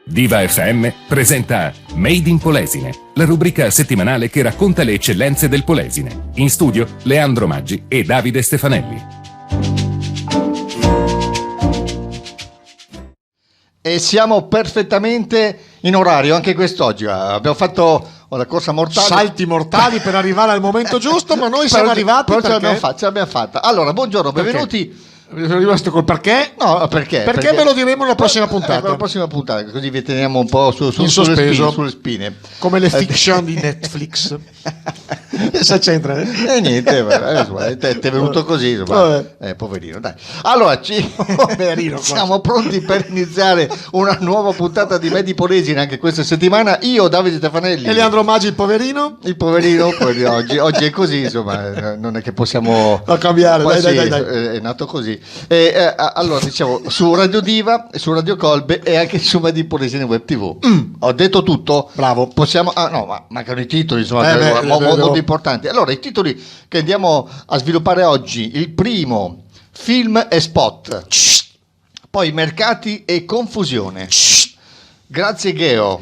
Viva FM presenta Made in Polesine, la rubrica settimanale che racconta le eccellenze del Polesine. In studio Leandro Maggi e Davide Stefanelli. E siamo perfettamente in orario anche quest'oggi. Abbiamo fatto la corsa mortale. Salti mortali per arrivare al momento giusto, ma noi siamo arrivati però perché... ce l'abbiamo fatta. Allora, buongiorno, benvenuti. Sono rimasto col perché? No, perché? Perché ve lo diremo nella prossima puntata. La prossima puntata, così vi teniamo un po' in sospeso, sulle spine. Come le fiction di Netflix. Cosa c'entra? Niente, ti è venuto così, poverino, dai. Allora, Poverino, siamo pronti per iniziare una nuova puntata di Made in Polesine anche questa settimana. Io, Davide Stefanelli. E Leandro Maggi, il poverino? Il poverino, oggi è così, insomma, non è che possiamo cambiare, dai. È nato così. Allora, diciamo, su Radio Diva, su Radio Colbe e anche su Made in Polesine Web TV. Ho detto tutto? Bravo. Possiamo... ma mancano i titoli, insomma, molto importanti. Allora, i titoli che andiamo a sviluppare oggi: il primo, film e spot. Poi mercati e confusione. Grazie Geo.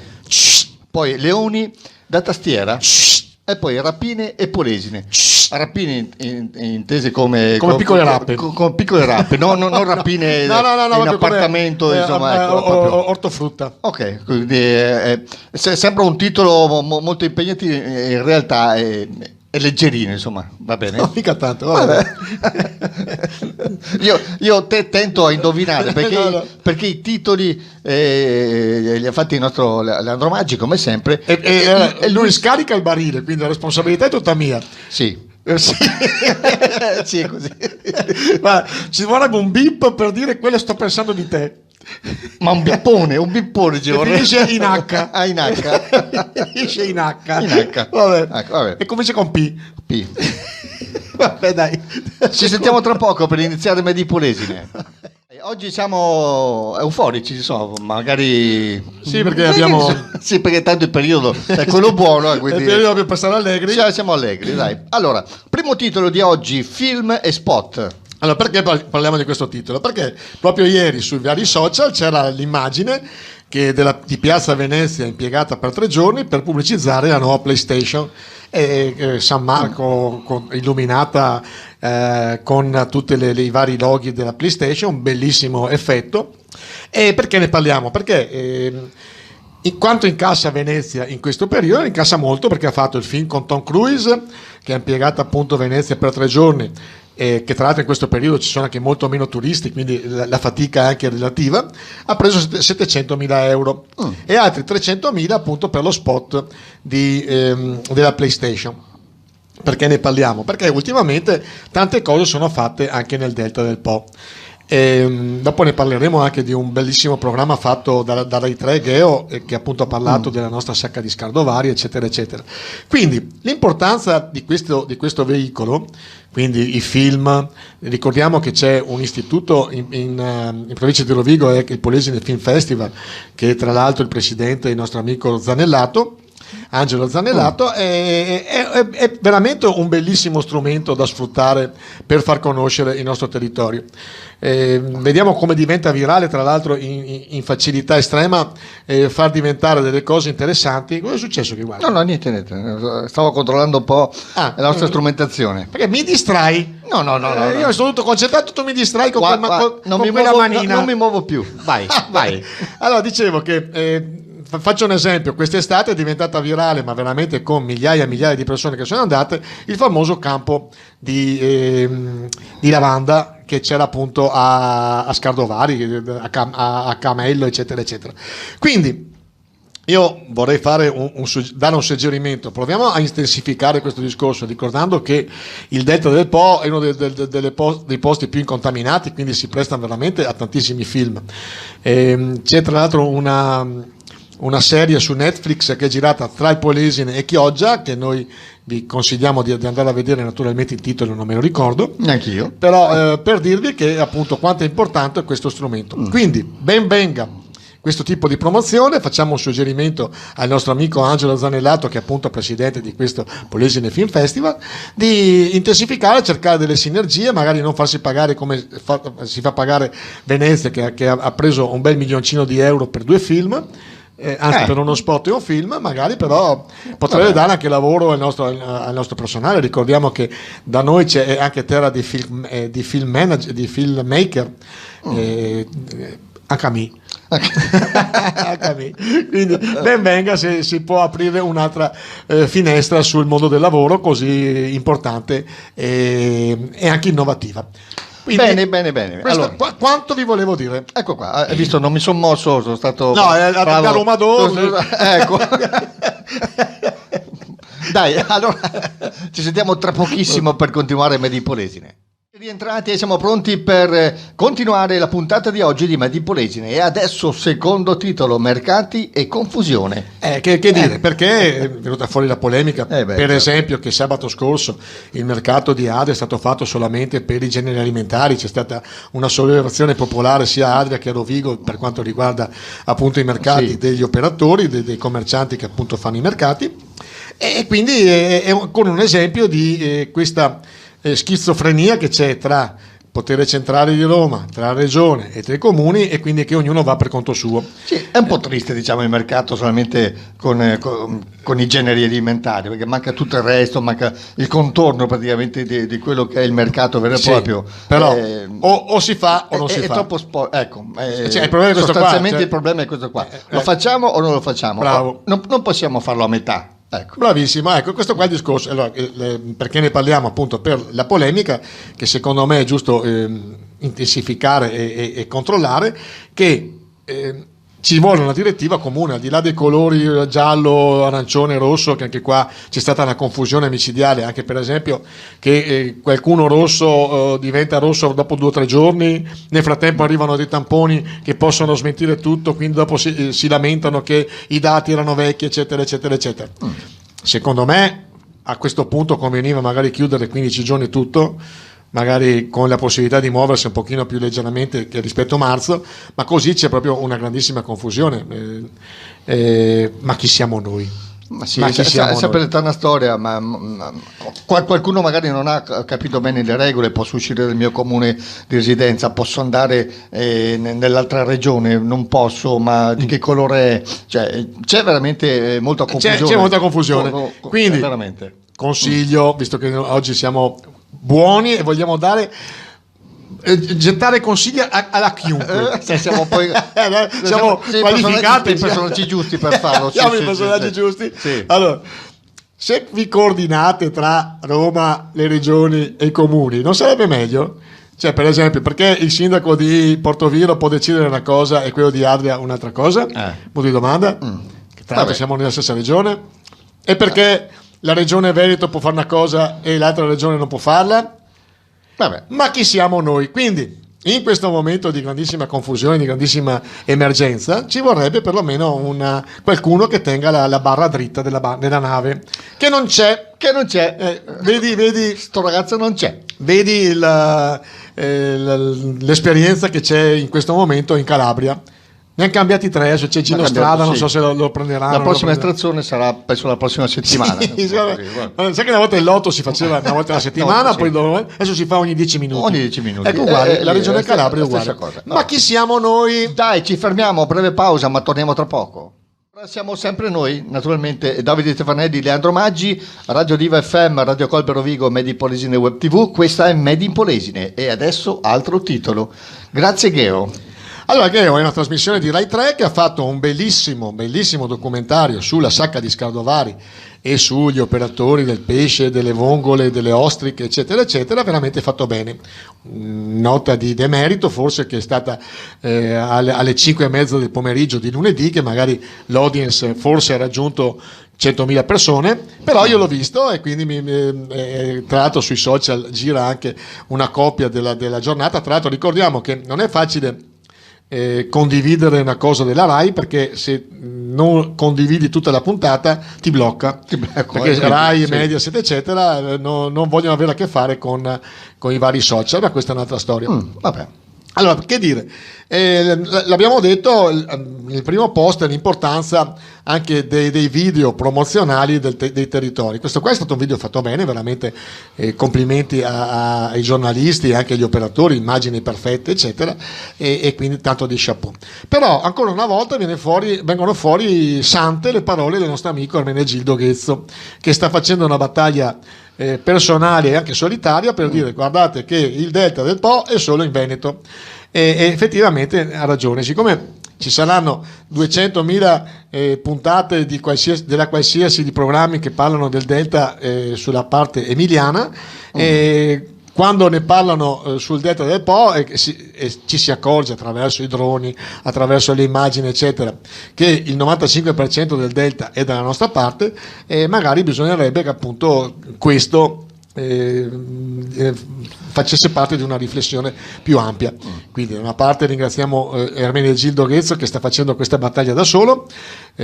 Poi leoni da tastiera. E poi rapine e polesine. Rapine intese come piccole rappe. Come piccole rappe, non rapine in appartamento, insomma, ortofrutta. Ok, quindi sembra un titolo molto impegnativo, in realtà è leggerino, insomma, va bene? No, mica tanto, vabbè. Io tento a indovinare perché i titoli li ha fatti il nostro Leandro Maggi, come sempre. E lui scarica il barile, quindi la responsabilità è tutta mia. Sì. Sì, è così. Ma ci vorrebbe un bip per dire quello sto pensando di te. Ma un bippone ci vorrebbe. Finisce in H. In H. Finisce in H. In H. Vabbè. E comincia con P. Vabbè, dai. Ci sentiamo tra poco per iniziare Made in Polesine. Oggi siamo euforici, insomma, magari... Sì, perché abbiamo... Sì, perché tanto il periodo è quello buono. Quindi... Il periodo dobbiamo passare allegri. Siamo allegri, dai. Allora, primo titolo di oggi, film e spot. Allora, perché parliamo di questo titolo? Perché proprio ieri sui vari social c'era l'immagine di Piazza Venezia impiegata per 3 giorni per pubblicizzare la nuova PlayStation San Marco illuminata con tutti i vari loghi della PlayStation, un bellissimo effetto. E perché ne parliamo? Perché in quanto incassa Venezia in questo periodo, incassa molto perché ha fatto il film con Tom Cruise, che ha impiegato appunto Venezia per 3 giorni, che tra l'altro in questo periodo ci sono anche molto meno turisti, quindi la fatica è anche relativa. Ha preso 700.000 euro e altri 300.000 appunto per lo spot della PlayStation. Perché ne parliamo? Perché ultimamente tante cose sono fatte anche nel Delta del Po. Dopo ne parleremo anche di un bellissimo programma fatto da Rai 3 Geo, che appunto ha parlato della nostra sacca di Scardovari, eccetera eccetera. Quindi l'importanza di questo veicolo, quindi i film, ricordiamo che c'è un istituto in provincia di Rovigo, è il Polesine Film Festival, che tra l'altro il presidente è il nostro amico Zanellato, Angelo Zanellato. È veramente un bellissimo strumento da sfruttare per far conoscere il nostro territorio. Vediamo come diventa virale, tra l'altro in facilità estrema, far diventare delle cose interessanti. Cosa è successo? No, niente, stavo controllando un po' la nostra strumentazione. Perché mi distrai? No. Io sono tutto concentrato, tu mi distrai con quella manina. Non mi muovo più. Vai. Allora, dicevo che faccio un esempio: quest'estate è diventata virale, ma veramente con migliaia e migliaia di persone che sono andate, il famoso campo di lavanda che c'era appunto a Scardovari, a Camello, eccetera eccetera. Quindi io vorrei dare un suggerimento: proviamo a intensificare questo discorso, ricordando che il Delta del Po è uno dei posti più incontaminati, quindi si presta veramente a tantissimi film. C'è tra l'altro una serie su Netflix che è girata tra il Polesine e Chioggia, che noi vi consigliamo di andare a vedere. Naturalmente il titolo non me lo ricordo, neanch'io, però per dirvi che appunto quanto è importante questo strumento. Quindi ben venga questo tipo di promozione. Facciamo un suggerimento al nostro amico Angelo Zanellato, che è appunto presidente di questo Polesine Film Festival, di intensificare, cercare delle sinergie, magari non farsi pagare come si fa pagare Venezia, che ha preso un bel milioncino di euro per 2 film, anzi per uno spot e un film, magari però potrebbe dare anche lavoro al nostro personale. Ricordiamo che da noi c'è anche terra di film manager, di filmmaker, anche a me. Quindi ben venga se si può aprire un'altra finestra sul mondo del lavoro così importante e anche innovativa. Quindi, bene. Allora, quanto vi volevo dire? Ecco qua, hai visto, non mi sono mosso, sono stato da Roma ecco. Dai, allora ci sentiamo tra pochissimo per continuare Made in Polesine. Rientrati e siamo pronti per continuare la puntata di oggi di Made in Polesine. E adesso secondo titolo, mercati e confusione. Che dire, perché è venuta fuori la polemica, per esempio, che sabato scorso il mercato di Adria è stato fatto solamente per i generi alimentari. C'è stata una sollevazione popolare sia a Adria che a Rovigo per quanto riguarda appunto i mercati degli operatori, dei commercianti che appunto fanno i mercati, e quindi è ancora un esempio di questa schizofrenia che c'è tra potere centrale di Roma, tra la regione e tra i comuni, e quindi che ognuno va per conto suo. Sì, è un po' triste, diciamo, il mercato solamente con i generi alimentari, perché manca tutto il resto, manca il contorno praticamente di quello che è il mercato vero e proprio. Però o si fa o non si fa. È troppo ecco, il problema è questo sostanzialmente qua, il problema è questo qua. Lo facciamo o non lo facciamo? Bravo. Non possiamo farlo a metà. Ecco. Bravissimo, ecco, questo qua è il discorso. Allora, perché ne parliamo appunto per la polemica, che secondo me è giusto intensificare e controllare, che ci vuole una direttiva comune, al di là dei colori giallo, arancione, rosso, che anche qua c'è stata una confusione micidiale, anche per esempio che qualcuno rosso diventa rosso dopo 2 o 3 giorni, nel frattempo arrivano dei tamponi che possono smentire tutto, quindi dopo si lamentano che i dati erano vecchi, eccetera, eccetera, eccetera. Secondo me a questo punto conveniva magari chiudere 15 giorni tutto, magari con la possibilità di muoversi un pochino più leggermente che rispetto a marzo, ma così c'è proprio una grandissima confusione. Ma chi siamo noi? Ma sì, è sempre l'eterna storia, ma qualcuno magari non ha capito bene le regole, posso uscire dal mio comune di residenza, posso andare nell'altra regione, non posso, ma di che colore è? Cioè, c'è veramente molta confusione. C'è molta confusione. Quindi veramente. Consiglio, visto che oggi siamo buoni e vogliamo gettare consigli alla chiunque. Siamo poi siamo qualificati, i personaggi giusti per farlo. Siamo i personaggi giusti. Sì. Allora, se vi coordinate tra Roma, le regioni e i comuni, non sarebbe meglio? Cioè, per esempio, perché il sindaco di Portoviro può decidere una cosa e quello di Adria un'altra cosa? Punto di domanda. Che tra l'altro siamo nella stessa regione. E perché la regione Veneto può fare una cosa e l'altra regione non può farla? Vabbè. Ma chi siamo noi? Quindi in questo momento di grandissima confusione, di grandissima emergenza, ci vorrebbe perlomeno qualcuno che tenga la barra dritta della nave, che non c'è. Vedi, sto ragazzo non c'è. Vedi l'esperienza che c'è in questo momento in Calabria. Ne hanno cambiati 3, c'è Gino Strada, non so se lo prenderanno. La prossima estrazione sarà penso la prossima settimana. Sai che una volta il lotto si faceva una volta alla settimana, poi adesso si fa ogni 10 minuti. Ogni 10 minuti. Ecco, uguale, la regione Calabria è uguale. Ma chi siamo noi? Dai, ci fermiamo, breve pausa, ma torniamo tra poco. Siamo sempre noi, naturalmente, Davide Stefanelli, Leandro Maggi, Radio Diva FM, Radio Colbero Vigo, Made in Polesine Web TV. Questa è Made in Polesine e adesso altro titolo. Grazie Geo. Allora, Geo è una trasmissione di Rai 3 che ha fatto un bellissimo documentario sulla sacca di Scardovari e sugli operatori del pesce, delle vongole, delle ostriche, eccetera, eccetera, veramente fatto bene. Nota di demerito forse che è stata alle 5:30 del pomeriggio di lunedì, che magari l'audience forse ha raggiunto 100.000 persone, però io l'ho visto e quindi tra l'altro sui social gira anche una copia della giornata. Tra l'altro ricordiamo che non è facile condividere una cosa della Rai, perché se non condividi tutta la puntata ti blocca, perché Rai, Mediaset eccetera non vogliono avere a che fare con i vari social, ma questa è un'altra storia. Vabbè. Allora, che dire, l'abbiamo detto nel primo post, l'importanza anche dei video promozionali dei territori. Questo qua è stato un video fatto bene, veramente complimenti ai giornalisti e anche agli operatori, immagini perfette eccetera, e quindi tanto di chapeau. Però ancora una volta vengono fuori sante le parole del nostro amico Ermenegildo Ghezzo, che sta facendo una battaglia personale e anche solitaria per dire: guardate che il delta del Po è solo in Veneto, e effettivamente ha ragione. Siccome ci saranno 200.000 puntate della qualsiasi di programmi che parlano del delta sulla parte emiliana, quando ne parlano sul delta del Po ci si accorge attraverso i droni, attraverso le immagini eccetera, che il 95% del delta è dalla nostra parte, e magari bisognerebbe che appunto questo facesse parte di una riflessione più ampia. Quindi da una parte ringraziamo Ermenegildo Ghezzo, che sta facendo questa battaglia da solo,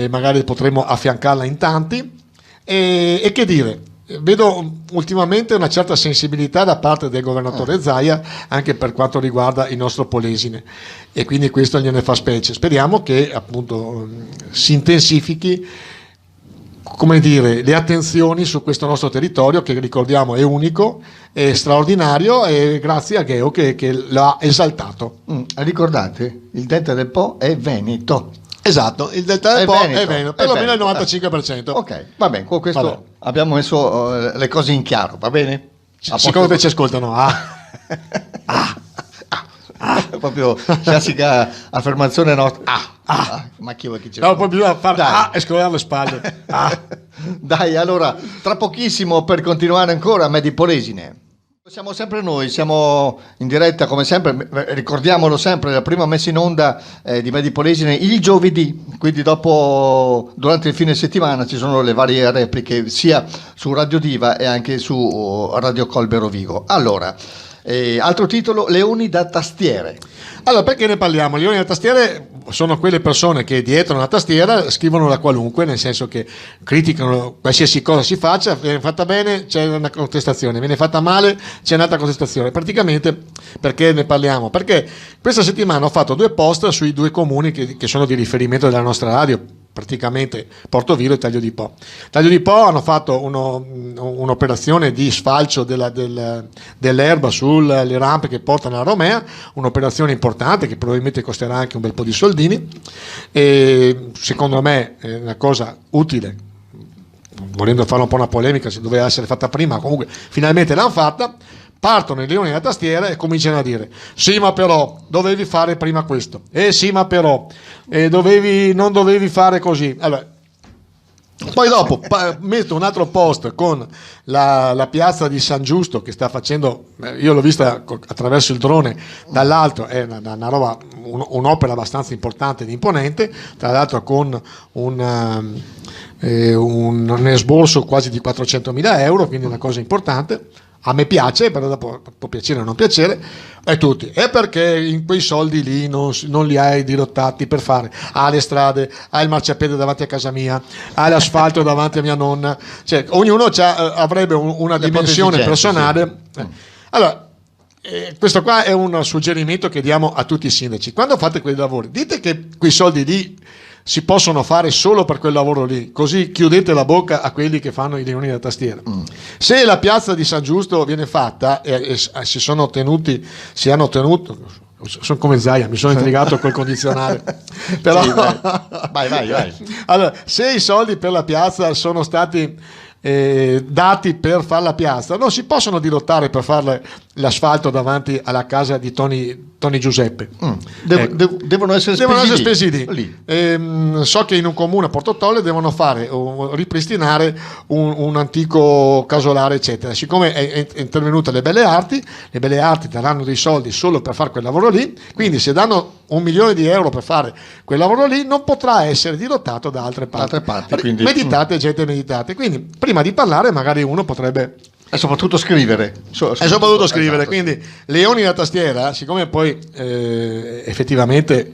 magari potremo affiancarla in tanti, e che dire, vedo ultimamente una certa sensibilità da parte del governatore Zaia anche per quanto riguarda il nostro Polesine, e quindi questo gliene fa specie. Speriamo che appunto si intensifichi, come dire, le attenzioni su questo nostro territorio, che ricordiamo è unico, è straordinario, e grazie a Gheo che l'ha esaltato. Ricordate, il delta del Po è Veneto. Esatto, il delta del Po è Veneto, perlomeno il 95%. Ok, va bene, con questo abbiamo messo le cose in chiaro, va bene? Secondo te ci ascoltano? Proprio classica affermazione nostra. Ma chi vuoi che c'è? No, poi bisogna fare e scolare le spalle. Dai, allora, tra pochissimo, per continuare ancora, Made in Polesine. Siamo sempre noi, siamo in diretta come sempre, ricordiamolo sempre, la prima messa in onda di Made in Polesine il giovedì, quindi durante il fine settimana ci sono le varie repliche sia su Radio Diva e anche su Radio Colbero Vigo. Allora, altro titolo, Leoni da tastiere. Allora, perché ne parliamo? Leoni da tastiere sono quelle persone che dietro una tastiera scrivono la qualunque, nel senso che criticano qualsiasi cosa si faccia. Viene fatta bene, c'è una contestazione; viene fatta male, c'è un'altra contestazione. Praticamente, perché ne parliamo? Perché questa settimana ho fatto 2 post sui 2 comuni che sono di riferimento della nostra radio, praticamente Portoviro e Taglio di Po. Taglio di Po hanno fatto un'operazione di sfalcio dell'erba sulle rampe che portano alla Romea, un'operazione importante che probabilmente costerà anche un bel po' di soldini, e secondo me è una cosa utile, volendo fare un po' una polemica se doveva essere fatta prima, comunque finalmente l'hanno fatta. Partono i leoni della tastiera e cominciano a dire: sì, ma però dovevi fare prima questo, sì, ma però non dovevi fare così. Allora, poi dopo metto un altro post con la piazza di San Giusto che sta facendo, io l'ho vista attraverso il drone dall'alto, è una roba, un'opera abbastanza importante ed imponente, tra l'altro con un esborso quasi di 400.000 euro, quindi una cosa importante. A me piace, però dopo può piacere o non piacere, e tutti: è perché in quei soldi lì non li hai dirottati per fare le strade, il marciapiede davanti a casa mia, l'asfalto davanti a mia nonna. Cioè, ognuno avrebbe una dimensione personale. Sì. Allora, questo qua è un suggerimento che diamo a tutti i sindaci: quando fate quei lavori, dite che quei soldi lì si possono fare solo per quel lavoro lì, così chiudete la bocca a quelli che fanno i leoni da tastiera. Se la piazza di San Giusto viene fatta e si hanno tenuto, sono come Zaia, mi sono intrigato col condizionale. Però sì, vai. Allora, se i soldi per la piazza sono stati dati per fare la piazza, non si possono dirottare per fare l'asfalto davanti alla casa di Tony Giuseppe. Devono essere spesi lì. So che in un comune a Porto Tolle devono ripristinare un antico casolare eccetera. Siccome è intervenuta le Belle Arti daranno dei soldi solo per fare quel lavoro lì, quindi se danno 1 milione di euro per fare quel lavoro lì, non potrà essere dirottato da altre parti. Quindi, meditate, gente, meditate. Quindi prima di parlare magari uno potrebbe e soprattutto scrivere. Esatto. Quindi leoni da tastiera, siccome poi effettivamente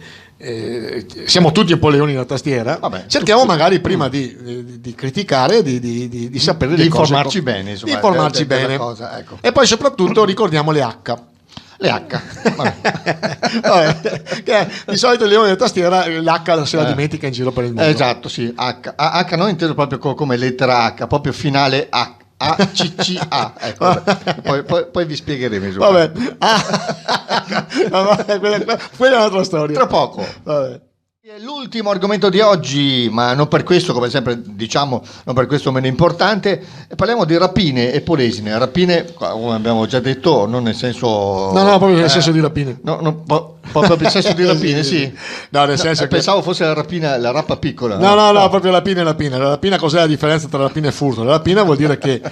siamo tutti un po' leoni da tastiera, cerchiamo magari prima di criticare, di sapere le cose, informarci bene, cosa, ecco. E poi soprattutto ricordiamo le H. Le H. Vabbè, di solito il leone della tastiera l'H se la dimentica in giro per il mondo. Esatto, sì, H non inteso proprio come lettera H, proprio finale H. A-C-C-A, ecco, poi vi spiegheremo. Vabbè, quella è un'altra storia. Tra poco. Vabbè. L'ultimo argomento di oggi, ma non per questo, come sempre diciamo, non per questo meno importante, parliamo di rapine e Polesine. Rapine, come abbiamo già detto, non nel senso... No, proprio nel senso di rapine. No, proprio nel senso di rapine, sì. No, nel senso che... Pensavo fosse la rapina, la rappa piccola. No, proprio rapina e rapina. La rapina, cos'è la differenza tra rapina e furto? La rapina vuol dire che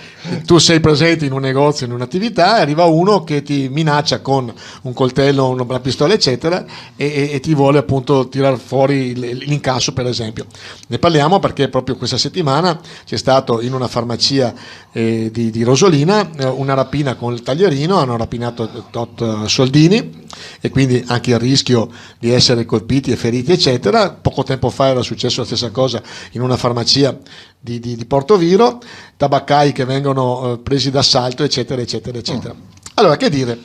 tu sei presente in un negozio, in un'attività, e arriva uno che ti minaccia con un coltello, una pistola, eccetera, e ti vuole appunto tirare fuori l'incasso, per esempio. Ne parliamo perché proprio questa settimana c'è stato in una farmacia di Rosolina una rapina con il taglierino, hanno rapinato tot soldini e quindi anche il rischio di essere colpiti e feriti, eccetera. Poco tempo fa era successo la stessa cosa in una farmacia di Portoviro, tabaccai che vengono presi d'assalto, eccetera, eccetera, eccetera. Allora, che dire?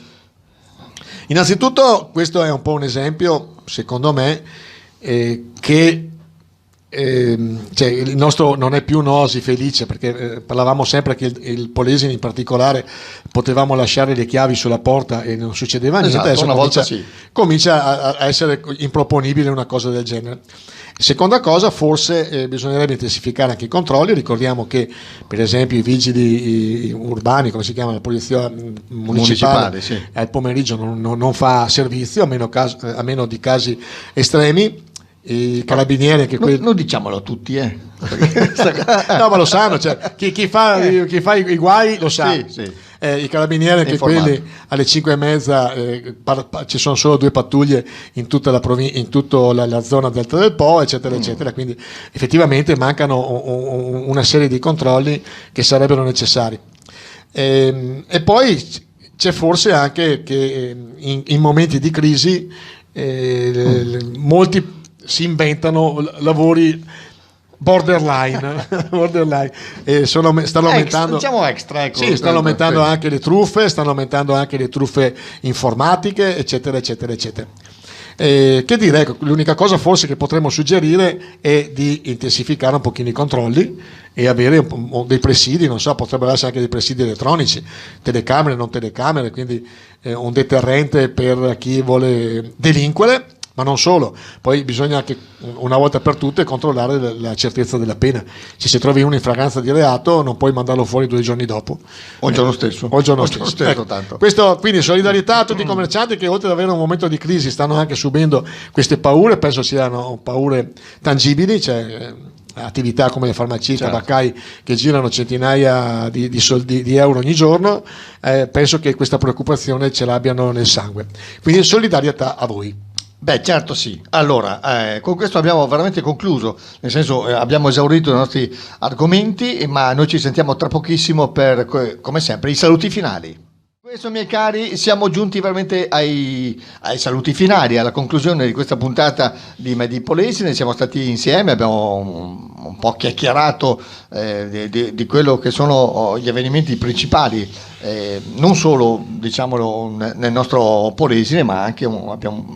Innanzitutto questo è un po' un esempio, secondo me, che cioè, il nostro non è più un'oasi felice, perché parlavamo sempre che il Polesine in particolare potevamo lasciare le chiavi sulla porta e non succedeva niente. Adesso una volta sì. Comincia a essere improponibile una cosa del genere. Seconda cosa, forse bisognerebbe intensificare anche i controlli. Ricordiamo che per esempio i vigili urbani, come si chiama, la polizia municipale sì, al pomeriggio non fa servizio, a meno di casi estremi. I carabinieri che non diciamolo a tutti, no, ma lo sanno, cioè, chi fa i guai lo sa. Sì. I carabinieri che quelli alle 5:30 ci sono solo 2 pattuglie in tutta la zona delta del Po, eccetera, eccetera, quindi effettivamente mancano una serie di controlli che sarebbero necessari. E poi c'è forse anche che in momenti di crisi molti si inventano lavori borderline stanno aumentando, diciamo extra, ecco. Sì, stanno aumentando anche le truffe informatiche, eccetera, eccetera, eccetera. Che dire, ecco, l'unica cosa forse che potremmo suggerire è di intensificare un pochino i controlli e avere dei presidi, non so, potrebbero essere anche dei presidi elettronici, telecamere, non telecamere, quindi un deterrente per chi vuole delinquere. Ma non solo, poi bisogna anche una volta per tutte controllare la certezza della pena. Se trovi uno in fragranza di reato non puoi mandarlo fuori 2 giorni dopo, o il giorno stesso, ecco, tanto. Questo, quindi solidarietà a tutti i commercianti che oltre ad avere un momento di crisi stanno anche subendo queste paure. Penso siano paure tangibili, cioè attività come le farmacie, certo, tabaccai che girano centinaia di euro ogni giorno. Penso che questa preoccupazione ce l'abbiano nel sangue, quindi solidarietà a voi. Beh, certo, sì. Allora, con questo abbiamo veramente concluso, nel senso abbiamo esaurito i nostri argomenti, ma noi ci sentiamo tra pochissimo per, come sempre, i saluti finali. Questo, miei cari, siamo giunti veramente ai saluti finali, alla conclusione di questa puntata di Made in Polesine. Siamo stati insieme, abbiamo un po' chiacchierato di quello che sono gli avvenimenti principali, non solo, diciamolo, nel nostro Polesine, ma anche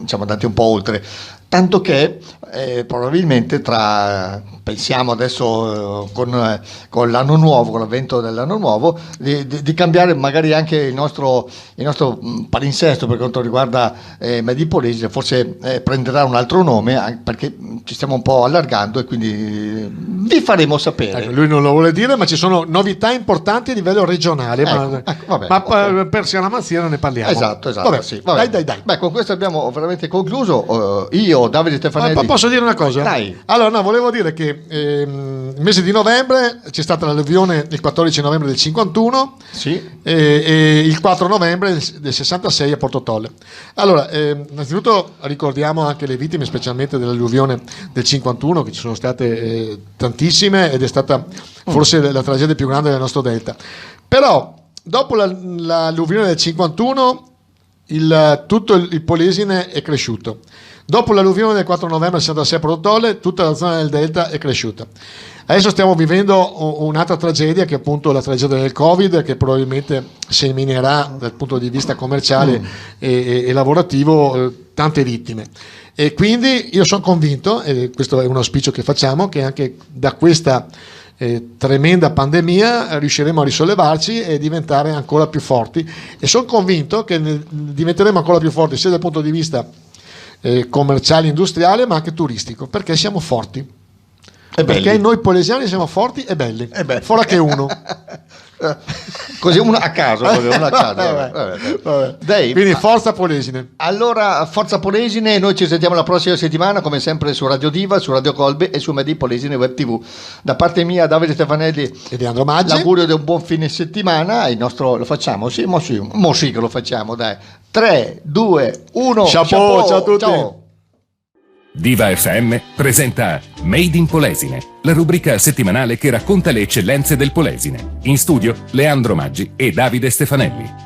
siamo andati un po' oltre. Tanto che probabilmente pensiamo adesso con l'anno nuovo, con l'avvento dell'anno nuovo, di cambiare magari anche il nostro palinsesto per quanto riguarda Made in Polesine. Forse prenderà un altro nome, perché ci stiamo un po' allargando e quindi vi faremo sapere. Ecco, lui non lo vuole dire, ma ci sono novità importanti a livello regionale, vabbè, okay. Per Scaramanzia ne parliamo. Esatto, vabbè, sì. Vabbè. Dai. Beh, con questo abbiamo veramente concluso. Io, Davide Stefanelli. Posso dire una cosa? Dai. Allora, no, volevo dire che il mese di novembre c'è stata l'alluvione il 14 novembre del 51, sì, e il 4 novembre del 66 a Porto Tolle. Allora, innanzitutto ricordiamo anche le vittime, specialmente dell'alluvione del 51, che ci sono state tantissime ed è stata forse la tragedia più grande del nostro delta. Però, dopo l'alluvione del 51, tutto il Polesine è cresciuto. Dopo l'alluvione del 4 novembre 66 a Portolle, tutta la zona del Delta è cresciuta. Adesso stiamo vivendo un'altra tragedia, che è appunto la tragedia del Covid, che probabilmente seminerà dal punto di vista commerciale e lavorativo tante vittime. E quindi io sono convinto, e questo è un auspicio che facciamo, che anche da questa tremenda pandemia riusciremo a risollevarci e diventare ancora più forti, e sono convinto che diventeremo ancora più forti sia dal punto di vista commerciale, industriale, ma anche turistico, perché siamo forti. Perché noi polesiani siamo forti e belli. Fora che uno. Così uno a caso. Vabbè. Dave, quindi forza Polesine. Allora, forza Polesine, noi ci sentiamo la prossima settimana, come sempre su Radio Diva, su Radio Colbe e su Made Polesine Web TV. Da parte mia, Davide Stefanelli e di Andro Maggi, l'augurio di un buon fine settimana. Il nostro lo facciamo? Sì, mo sì che lo facciamo, dai. 3, 2, 1. Ciao a tutti. Ciao. Diva FM presenta Made in Polesine, la rubrica settimanale che racconta le eccellenze del Polesine. In studio Leandro Maggi e Davide Stefanelli.